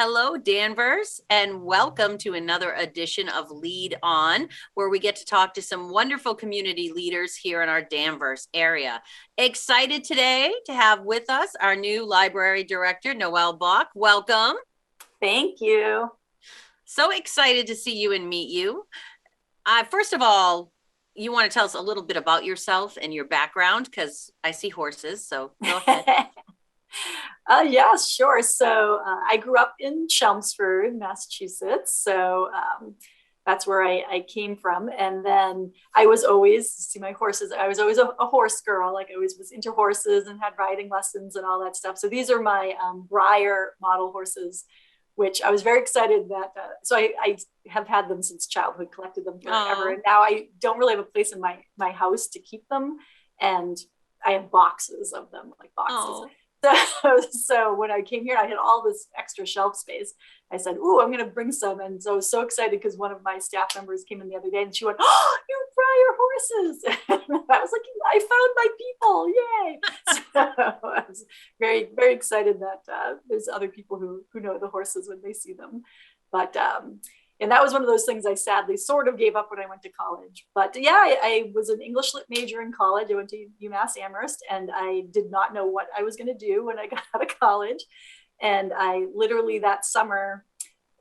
Hello, Danvers, and welcome to another edition of Lead On, where we get to talk to some wonderful community leaders here in our Danvers area. Excited today to have with us our new library director, Noelle Boc. Welcome. Thank you. So excited to see you and meet you. First of all, you want to tell us a little bit about yourself and your background, because I see horses, so go ahead. Yeah, sure. So I grew up in Chelmsford, Massachusetts. So that's where I came from. And then I was always, see my horses, I was always a horse girl. Like I always was into horses and had riding lessons and all that stuff. So these are my Breyer model horses, which I was very excited that, so I have had them since childhood, collected them forever. And now I don't really have a place in my house to keep them. And I have boxes of them, like boxes. So when I came here, I had all this extra shelf space. I said, "Ooh, I'm going to bring some." And so I was so excited because one of my staff members came in the other day and she went, "Oh, you Breyer horses." And I was like, "I found my people. Yay." So I was very, very excited that there's other people who know the horses when they see them. But and that was one of those things I sadly sort of gave up when I went to college. But yeah, I was an English lit major in college. I went to UMass Amherst, and I did not know what I was going to do when I got out of college. And I literally that summer,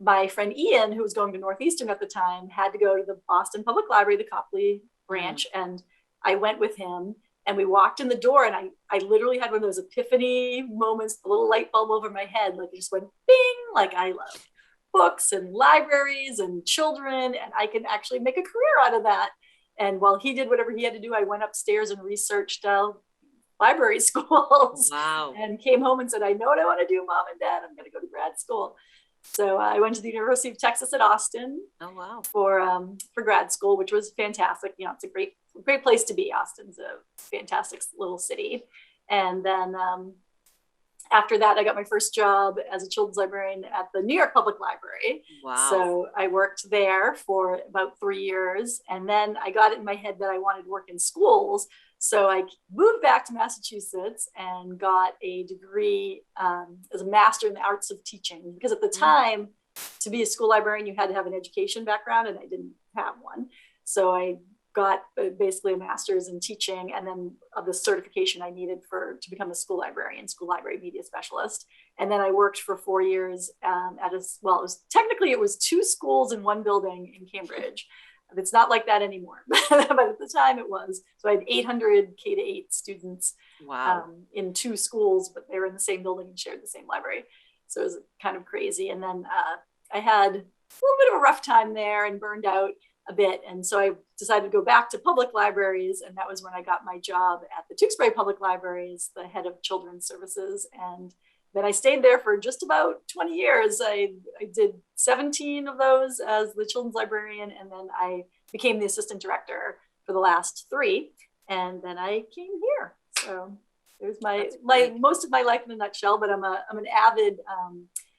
my friend Ian, who was going to Northeastern at the time, had to go to the Boston Public Library, the Copley branch. And I went with him, and we walked in the door, and I literally had one of those epiphany moments, the little light bulb over my head. Like it just went bing, like I love books and libraries and children, and I can actually make a career out of that. And while he did whatever he had to do, I went upstairs and researched library schools. Wow. And came home and said, "I know what I want to do, Mom and Dad. I'm going to go to grad school." So I went to the University of Texas at Austin. Oh, wow. For grad school, which was fantastic. You know, it's a great place to be. Austin's a fantastic little city. And then after that, I got my first job as a children's librarian at the New York Public Library. Wow. So I worked there for about 3 years. And then I got it in my head that I wanted to work in schools. So I moved back to Massachusetts and got a degree as a master in the arts of teaching. Because at the time, to be a school librarian, you had to have an education background, and I didn't have one. So I got basically a master's in teaching, and then the certification I needed to become a school librarian, school library media specialist. And then I worked for 4 years it was 2 schools in one building in Cambridge. It's not like that anymore, but at the time it was. So I had 800 K-8 students. Wow. In 2 schools, but they were in the same building and shared the same library. So it was kind of crazy. And then I had a little bit of a rough time there and burned out a bit. And so I decided to go back to public libraries. And that was when I got my job at the Tewksbury Public Library as the head of children's services. And then I stayed there for just about 20 years. I did 17 of those as the children's librarian. And then I became the assistant director for the last 3. And then I came here. So there's my most of my life in a nutshell, but I'm an avid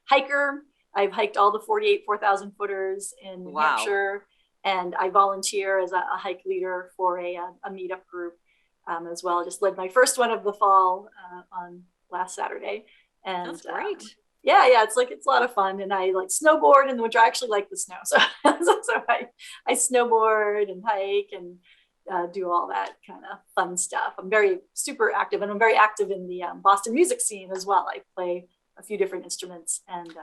hiker. I've hiked all the 48 4,000 footers in New Hampshire. And I volunteer as a hike leader for a meetup group as well. I just led my first one of the fall on last Saturday. And that's great. Yeah, it's a lot of fun. And I like snowboard in the winter. I actually like the snow. So I snowboard and hike and do all that kind of fun stuff. I'm very super active, and I'm very active in the Boston music scene as well. I play a few different instruments, and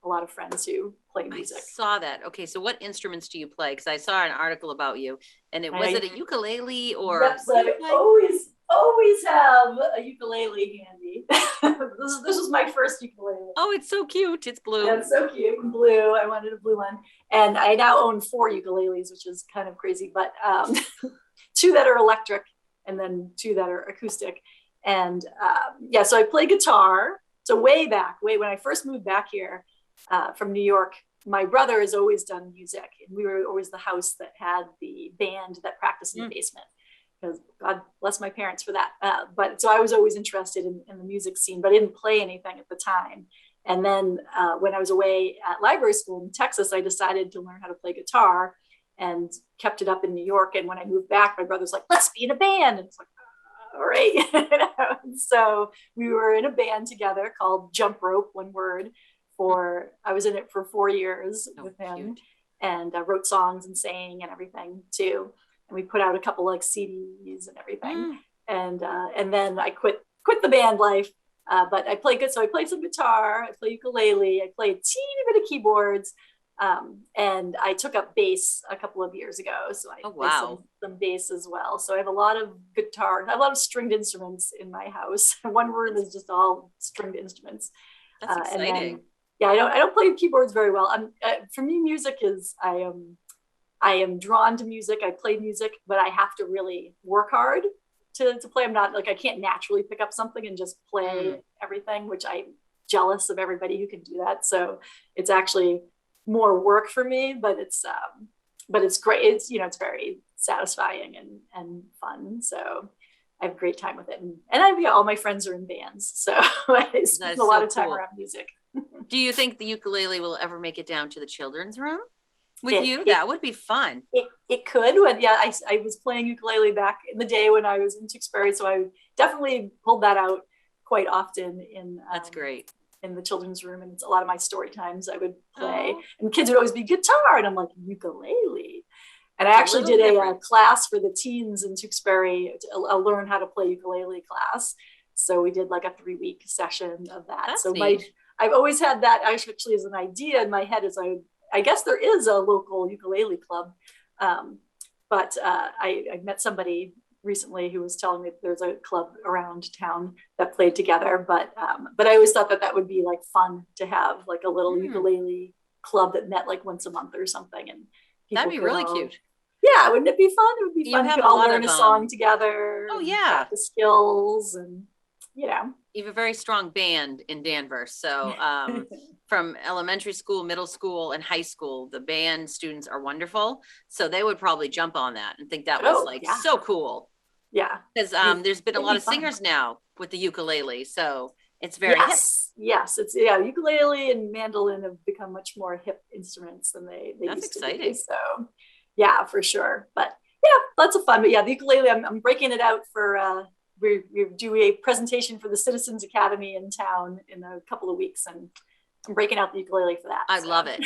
a lot of friends who play music. I saw that. Okay, so what instruments do you play? Because I saw an article about you, and was it a ukulele or? Yes, I always have a ukulele handy. This was my first ukulele. Oh, it's so cute. It's blue. Yeah, it's so cute. Blue. I wanted a blue one, and I now own 4 ukuleles, which is kind of crazy. But 2 that are electric, and then 2 that are acoustic. And so I play guitar. So way when I first moved back here from New York, my brother has always done music, and we were always the house that had the band that practiced in the basement, because God bless my parents for that. But so I was always interested in the music scene, but I didn't play anything at the time. And then when I was away at library school in Texas, I decided to learn how to play guitar and kept it up in New York. And when I moved back, my brother's like, "Let's be in a band." And it's like, all right. So we were in a band together called Jump Rope, one word, I was in it for 4 years with him, cute. and wrote songs and sang and everything too. And we put out a couple like CDs and everything. And then I quit the band life. But I play good. So I played some guitar, I play ukulele, I played a teeny bit of keyboards. And I took up bass a couple of years ago. So I play some bass as well. So I have a lot of guitar, I have a lot of stringed instruments in my house. One room is just all stringed instruments. That's exciting. And then, yeah, I don't play keyboards very well. For me, music is, I am drawn to music. I play music, but I have to really work hard to play. I'm not like, I can't naturally pick up something and just play everything, which I'm jealous of everybody who can do that. So it's actually more work for me, but it's great. It's, it's very satisfying and fun. So I have a great time with it. And all my friends are in bands. So I spend a lot of time around music. Do you think the ukulele will ever make it down to the children's room with you? That would be fun. It could. But yeah, I was playing ukulele back in the day when I was in Tewksbury. So I definitely pulled that out quite often in that's great. In the children's room. And it's a lot of my story times I would play. And kids would always be guitar. And I'm like, ukulele. And I actually did a class for the teens in Tewksbury, a learn how to play ukulele class. So we did like a 3-week session of that. That's so neat. I've always had that actually as an idea in my head, as I guess there is a local ukulele club. But I met somebody recently who was telling me that there's a club around town that played together. But I always thought that would be like fun to have like a little ukulele club that met like once a month or something. And that'd be really cute. Yeah, wouldn't it be fun? It would be fun. You could all learn a song together. Oh yeah, the skills and you have a very strong band in Danvers. So from elementary school, middle school, and high school, the band students are wonderful. So they would probably jump on that and think that was so cool. Yeah. Because there's been a lot of singers now with the ukulele. So it's very hip. Yes. It's ukulele and mandolin have become much more hip instruments than they used to be. So yeah, for sure. But yeah, lots of fun. But yeah, the ukulele, I'm breaking it out for we do a presentation for the Citizens Academy in town in a couple of weeks, and I'm breaking out the ukulele for that. I love it.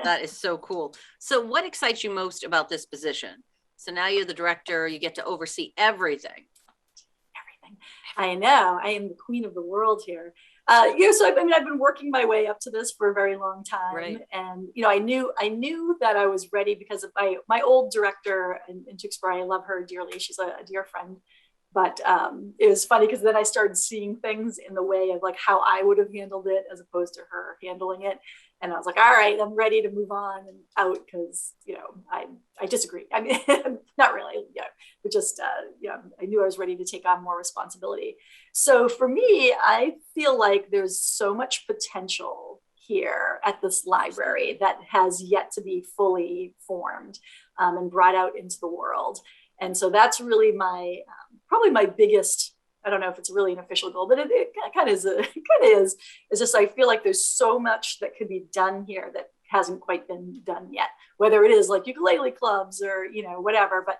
That is so cool. So what excites you most about this position? So now you're the director, you get to oversee everything. I know. I am the queen of the world here. So I've been working my way up to this for a very long time. Right. And, I knew that I was ready because of my old director in Tewksbury. I love her dearly. She's a dear friend. But it was funny because then I started seeing things in the way of like how I would have handled it as opposed to her handling it. And I was like, all right, I'm ready to move on and out because, I disagree. I mean, not really, but just, I knew I was ready to take on more responsibility. So for me, I feel like there's so much potential here at this library that has yet to be fully formed and brought out into the world. And so that's really probably my biggest, I don't know if it's really an official goal, but it kind of is. It's just, I feel like there's so much that could be done here that hasn't quite been done yet, whether it is like ukulele clubs or, whatever, but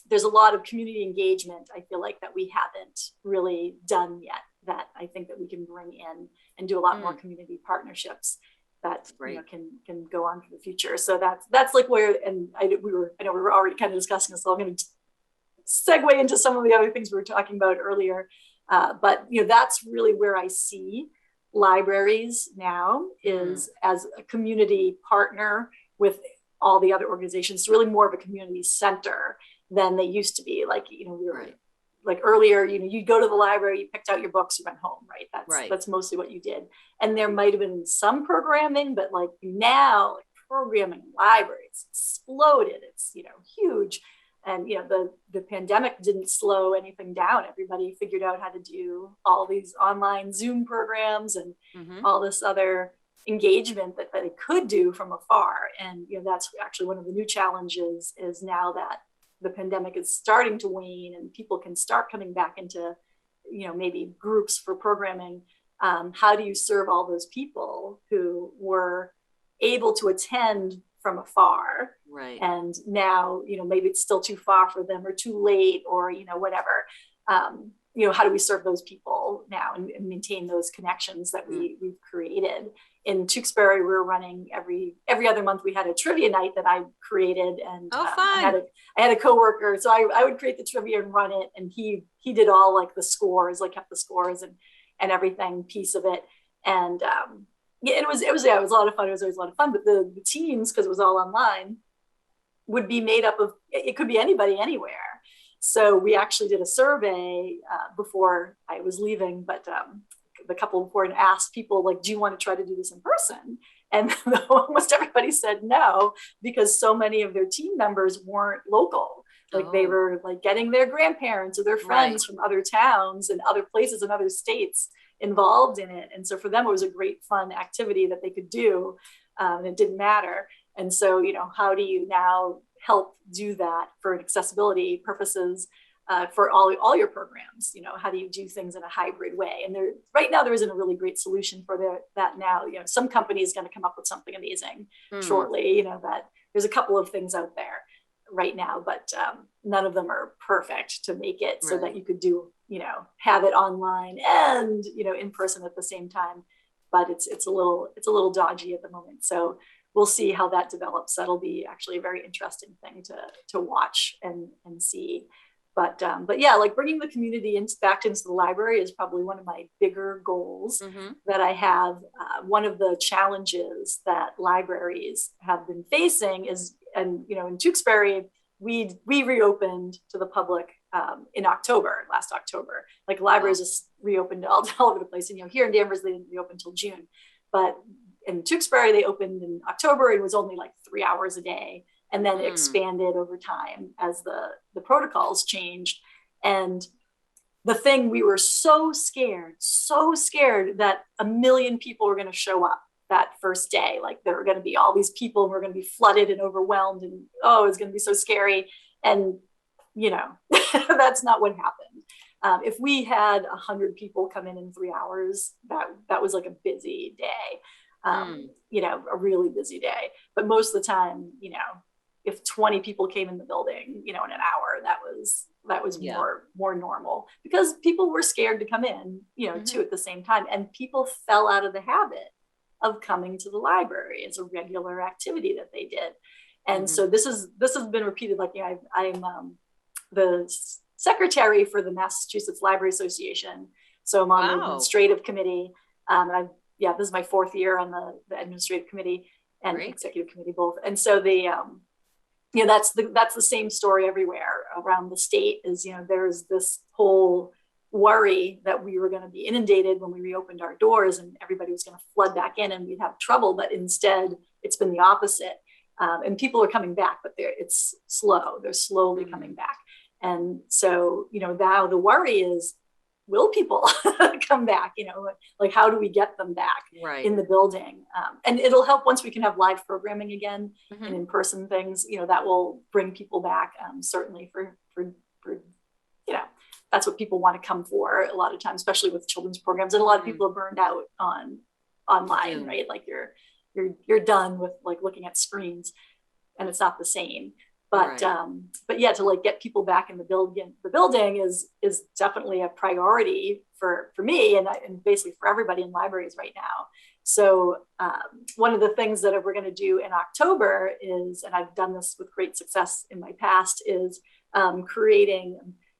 there's a lot of community engagement, I feel like, that we haven't really done yet, that I think that we can bring in and do a lot more community partnerships that can go on for the future. So that's like where, and I know we were already kind of discussing this, so I'm going to segue into some of the other things we were talking about earlier. But that's really where I see libraries now, is as a community partner with all the other organizations. It's really more of a community center than they used to be. Like, we were like earlier, you'd go to the library, you picked out your books, you went home, right? That's mostly what you did. And there might've been some programming, but like now, like, programming in libraries exploded. It's, huge. And, the pandemic didn't slow anything down. Everybody figured out how to do all these online Zoom programs and all this other engagement that they could do from afar. And, that's actually one of the new challenges, is now that the pandemic is starting to wane and people can start coming back into, maybe groups for programming. How do you serve all those people who were able to attend from afar? Right. And now, maybe it's still too far for them or too late or, whatever. how do we serve those people now and maintain those connections that we've created. In Tewksbury, we were running every other month. We had a trivia night that I created, and fun. I had a coworker, so I would create the trivia and run it, and he did all like the scores, like kept the scores and everything piece of it. And it was a lot of fun. It was always a lot of fun. But the teams, because it was all online, would be made up of, it could be anybody anywhere. So we actually did a survey before I was leaving, but the couple before, and asked people, like, do you want to try to do this in person? And almost everybody said no, because so many of their team members weren't local. Like they were like getting their grandparents or their friends from other towns and other places and other states involved in it. And so for them, it was a great fun activity that they could do. And it didn't matter. And so, how do you now help do that for accessibility purposes for all your programs? How do you do things in a hybrid way? And right now there isn't a really great solution for that now. Some company is going to come up with something amazing shortly. That there's a couple of things out there right now, but none of them are perfect to make it so that you could do, have it online and in person at the same time. But it's a little dodgy at the moment. So we'll see how that develops. That'll be actually a very interesting thing to watch and see. But yeah, like bringing the community back into the library is probably one of my bigger goals that I have. One of the challenges that libraries have been facing is, and in Tewksbury, we reopened to the public in last October. Like libraries just reopened all over the place. And here in Danvers, they didn't reopen until June. But in Tewksbury, they opened in October. It was only like 3 hours a day. And then it expanded over time as the protocols changed. And the thing, we were so scared that 1 million people were going to show up that first day. Like there were going to be all these people and we're going to be flooded and overwhelmed, and it's going to be so scary. And that's not what happened. If we had 100 people come in 3 hours, that was like a busy day. A really busy day. But most of the time, if 20 people came in the building, in an hour, that was more normal, because people were scared to come in, too, at the same time. And people fell out of the habit of coming to the library as a regular activity that they did. And so this has been repeated. Like, I'm the secretary for the Massachusetts Library Association. So I'm on the administrative committee. This is my 4th year on the administrative committee and executive committee both. And so that's the same story everywhere around the state. Is there's this whole worry that we were going to be inundated when we reopened our doors and everybody was going to flood back in and we'd have trouble. But instead, it's been the opposite. And people are coming back, but it's slow. They're slowly coming back. And so now the worry is, will people come back? Like how do we get them back in the building? And it'll help once we can have live programming again and in-person things, that will bring people back. Certainly for that's what people want to come for a lot of times, especially with children's programs. And a lot of people are burned out online, right? Like you're done with like looking at screens, and it's not the same. But yeah, to like get people back in the building is definitely a priority for me and basically for everybody in libraries right now. So one of the things that we're going to do in October is, and I've done this with great success in my past, is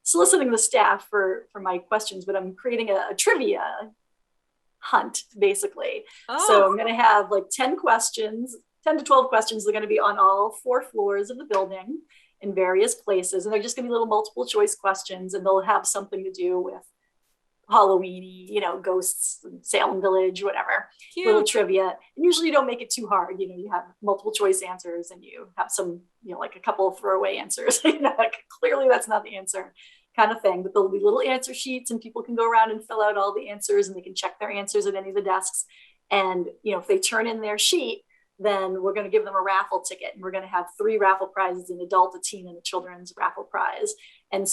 soliciting the staff for my questions, but I'm creating a trivia hunt basically. So I'm going to have like 10 to 12 questions. They're going to be on all 4 floors of the building in various places. And they're just going to be little multiple choice questions. And they'll have something to do with Halloween-y, ghosts, Salem Village, whatever. Cute. Little trivia. And usually you don't make it too hard. You have multiple choice answers and you have some, like a couple of throwaway answers. Like, clearly that's not the answer kind of thing. But there'll be little answer sheets and people can go around and fill out all the answers and they can check their answers at any of the desks. And, if they turn in their sheet, then we're going to give them a raffle ticket, and we're going to have 3 raffle prizes: an adult, a teen, and a children's raffle prize. And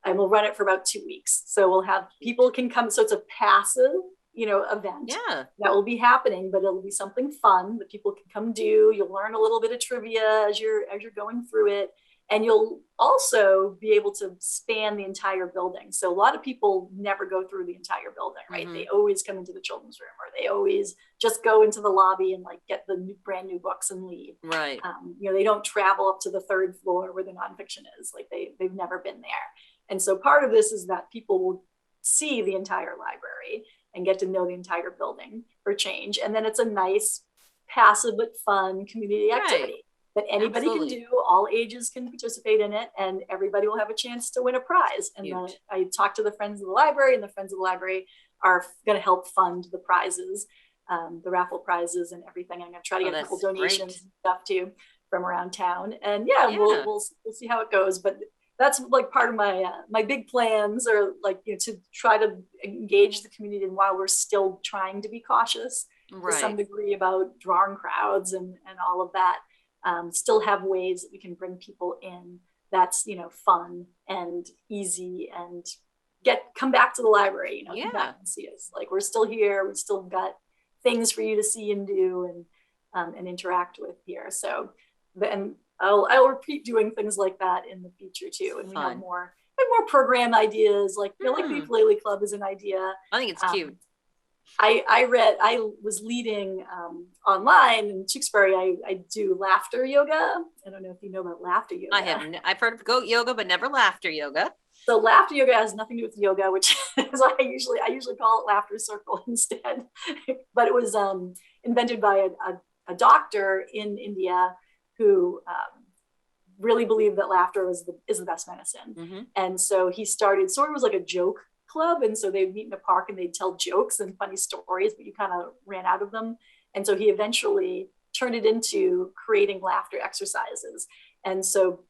we'll run it for about 2 weeks. So we'll have people can come. So it's a passive, event Yeah. that will be happening, but it'll be something fun that people can come do. You'll learn a little bit of trivia as you're going through it. And you'll also be able to span the entire building. So a lot of people never go through the entire building, right? They always come into the children's room, or they always just go into the lobby and like get the brand new books and leave. Right. They don't travel up to the third floor where the nonfiction is. Like they've never been there. And so part of this is that people will see the entire library and get to know the entire building for change. And then it's a nice, passive but fun community activity that anybody can do. All ages can participate in it, and everybody will have a chance to win a prize. And I talked to the Friends of the Library, and the Friends of the Library are going to help fund the prizes, the raffle prizes and everything. I'm going to try to get a couple donations and stuff too from around town. And we'll see how it goes. But that's like part of my big plans, are like, to try to engage the community. And while we're still trying to be cautious to some degree about drawing crowds and all of that, still have ways that we can bring people in that's, fun and easy, and come back to the library, come back and see us. Like, we're still here. We've still got things for you to see and do and interact with here. So then I'll repeat doing things like that in the future too. And we have more program ideas, like, like the ukulele club is an idea. I think it's cute. I was leading online in Tewksbury. I do laughter yoga. I don't know if you know about laughter yoga. I've heard of goat yoga, but never laughter yoga. So laughter yoga has nothing to do with yoga, which is why I usually call it laughter circle instead. But it was invented by a doctor in India who really believed that laughter is the best medicine. And so he started, sort of was like a joke club. And so they'd meet in a park and they'd tell jokes and funny stories, but you kind of ran out of them. And so he eventually turned it into creating laughter exercises. And so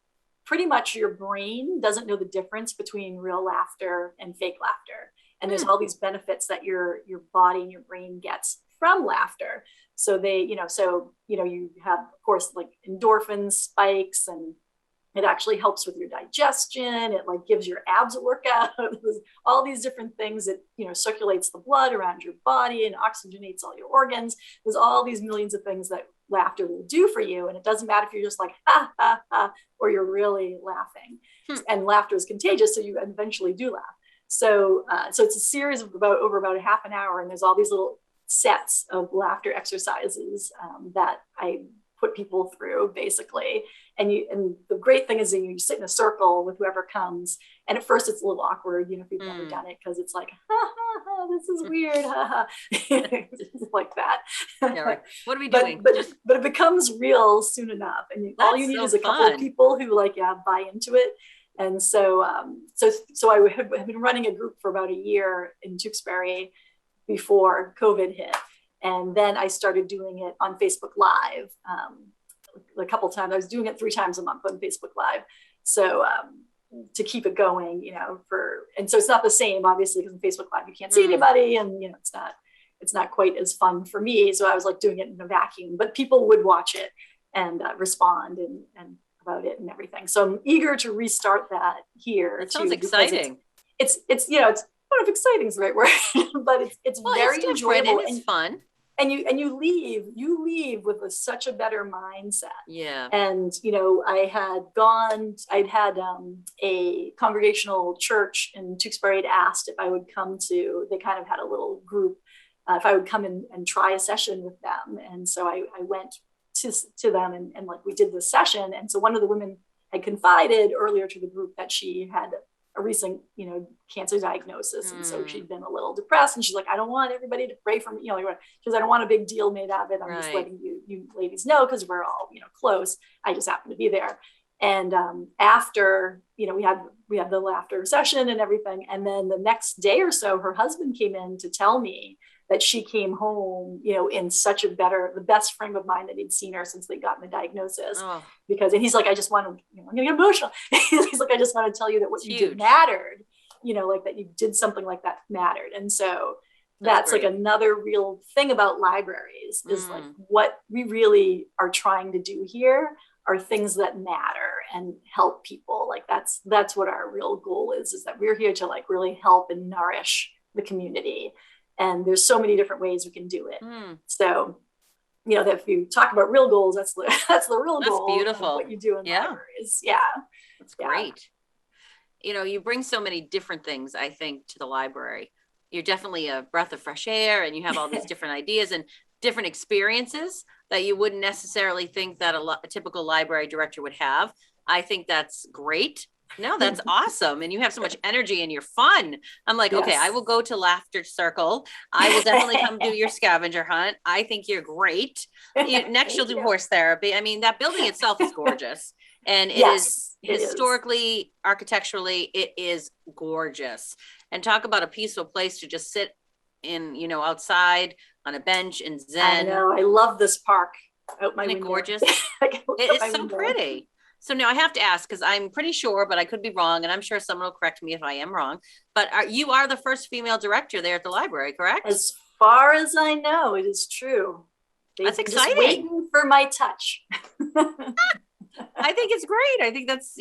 pretty much your brain doesn't know the difference between real laughter and fake laughter. And there's all these benefits that your body and your brain gets from laughter. So you have, of course, like endorphin spikes, and it actually helps with your digestion. It like gives your abs a workout. All these different things. It, circulates the blood around your body and oxygenates all your organs. There's all these millions of things that laughter will do for you. And it doesn't matter if you're just like, ha, ha, ha, or you're really laughing. And laughter is contagious, so you eventually do laugh. So it's a series of over about a half an hour. And there's all these little sets of laughter exercises that I put people through, basically. And the great thing is that you sit in a circle with whoever comes. And at first it's a little awkward, if you've never done it, because it's like, ha, ha, ha, this is weird, ha, ha. Like that. Yeah, right. What are we doing? But it becomes real soon enough. And all you need is a couple of people who buy into it. And so I have been running a group for about a year in Tewksbury before COVID hit. And then I started doing it on Facebook Live a couple of times. I was doing it 3 times a month on Facebook Live. So to keep it going, and so it's not the same, obviously, because in Facebook Live, you can't see anybody, and, it's not quite as fun for me. So I was like doing it in a vacuum, but people would watch it and respond and about it and everything. So I'm eager to restart that here. It sounds exciting. It's I don't know if exciting is the right word, but it's very enjoyable and it's fun. And you leave with such a better mindset. Yeah. And I'd had a congregational church in Tewksbury had asked if I would come to. They kind of had a little group. If I would come in and try a session with them, and so I went to them and like we did this session. And so one of the women had confided earlier to the group that she had a recent, cancer diagnosis. And so she'd been a little depressed, and she's like, I don't want everybody to pray for me. She goes, I don't want a big deal made out of it. I'm just letting you ladies know, because we're all, close. I just happen to be there. And after, we had the laughter session and everything. And then the next day or so, her husband came in to tell me that she came home, in such the best frame of mind that he'd seen her since they'd gotten the diagnosis. Oh. And he's like, I just want to, I'm gonna get emotional. He's like, I just want to tell you that what you did mattered, like that you did something like that mattered. And so that's like another real thing about libraries is like what we really are trying to do here are things that matter and help people. Like that's what our real goal is that we're here to like really help and nourish the community. And there's so many different ways we can do it. So, that if you talk about real goals, that's the real goal. That's beautiful. What you do in libraries. Yeah. That's great. You bring so many different things, I think, to the library. You're definitely a breath of fresh air, and you have all these different ideas and different experiences that you wouldn't necessarily think that a typical library director would have. I think that's great. No, that's awesome. And you have so much energy and you're fun. I'm like, okay, I will go to Laughter Circle. I will definitely come do your scavenger hunt. I think you're great. Next, you'll do horse therapy. I mean, that building itself is gorgeous. And it is historically, architecturally, it is gorgeous. And talk about a peaceful place to just sit in, outside on a bench and zen. I know. I love this park out my window. Isn't it gorgeous? It is so pretty. So now I have to ask, because I'm pretty sure, but I could be wrong, and I'm sure someone will correct me if I am wrong, but you are the first female director there at the library, correct? As far as I know, it is true. That's exciting. Just waiting for my touch. I think it's great. I think that's,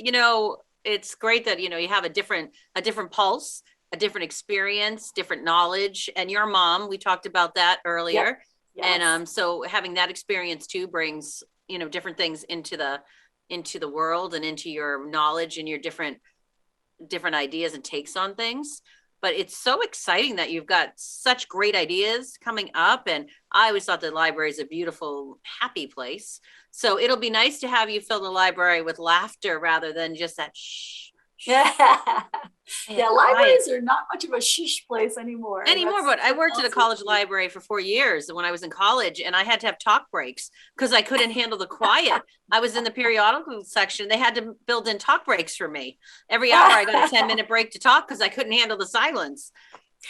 it's great that, you have a different pulse, a different experience, different knowledge. And your mom, we talked about that earlier. Yep. Yes. And so having that experience too brings, different things into the world and into your knowledge and your different ideas and takes on things. But it's so exciting that you've got such great ideas coming up. And I always thought the library is a beautiful, happy place. So it'll be nice to have you fill the library with laughter rather than just that shh. Yeah, libraries are not much of a sheesh place anymore. But I worked at a college library for 4 years when I was in college, and I had to have talk breaks because I couldn't handle the quiet. I was in the periodical section. They had to build in talk breaks for me. Every hour I got a 10-minute break to talk because I couldn't handle the silence.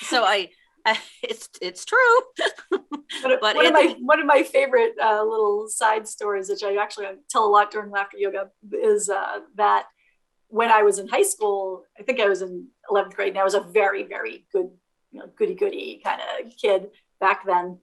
So it's true. But one of my favorite little side stories, which I actually tell a lot during laughter yoga, is that when I was in high school, I think I was in 11th grade, and I was a very, very good, goody-goody kind of kid back then.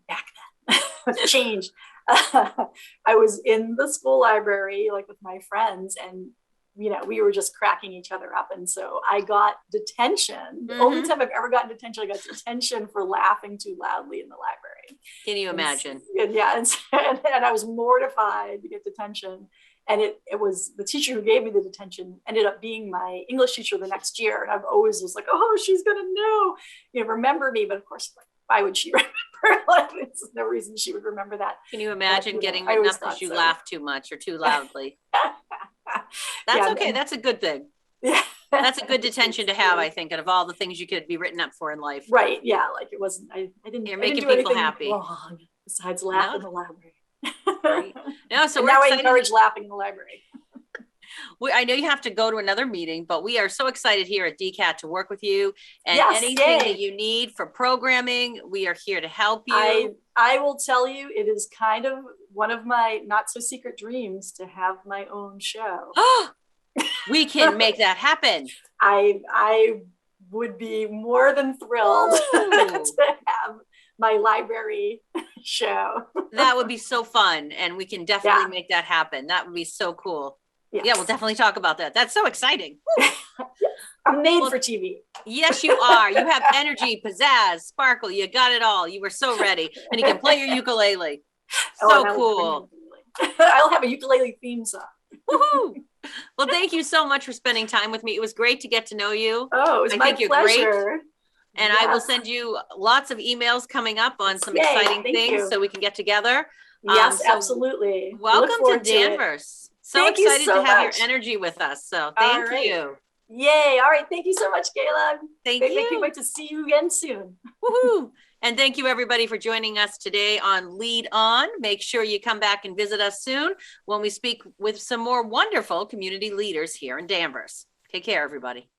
It's changed. I was in the school library, like with my friends, and, we were just cracking each other up. And so I got detention. The only time I've ever gotten detention, I got detention for laughing too loudly in the library. Can you imagine? And I was mortified to get detention. And it was the teacher who gave me the detention ended up being my English teacher the next year. And I've always was like, oh, she's going to know, remember me. But of course, why would she remember? There's no reason she would remember that. Can you imagine getting written up because you laughed too much or too loudly? That's okay. That's a good thing. Yeah. That's a good detention to have, I think, out of all the things you could be written up for in life. Right. Yeah. Like it wasn't, You're making people happy. Wrong, besides laugh in the library. Right. No, so now I encourage laughing in the library. I know you have to go to another meeting, but we are so excited here at DCAT to work with you, and anything that you need for programming, we are here to help you. I will tell you, it is kind of one of my not so secret dreams to have my own show. We can make that happen. I would be more than thrilled to have my library show. That would be so fun, and we can definitely make that happen. That would be so cool. Yes. Yeah, we'll definitely talk about that. That's so exciting. I'm made for TV. Yes, you are. You have energy, pizzazz, sparkle. You got it all. You were so ready. And you can play your ukulele. So cool. I'll have a ukulele theme song. Woohoo! Well, thank you so much for spending time with me. It was great to get to know you. Oh, it was my pleasure. You're great. And I will send you lots of emails coming up on some exciting things so we can get together. Yes, absolutely. Welcome to Danvers. So excited to have your energy with us. So thank you. Yay. All right. Thank you so much, Gayla. Thank you. I can't wait to see you again soon. Woohoo. And thank you, everybody, for joining us today on Lead On. Make sure you come back and visit us soon when we speak with some more wonderful community leaders here in Danvers. Take care, everybody.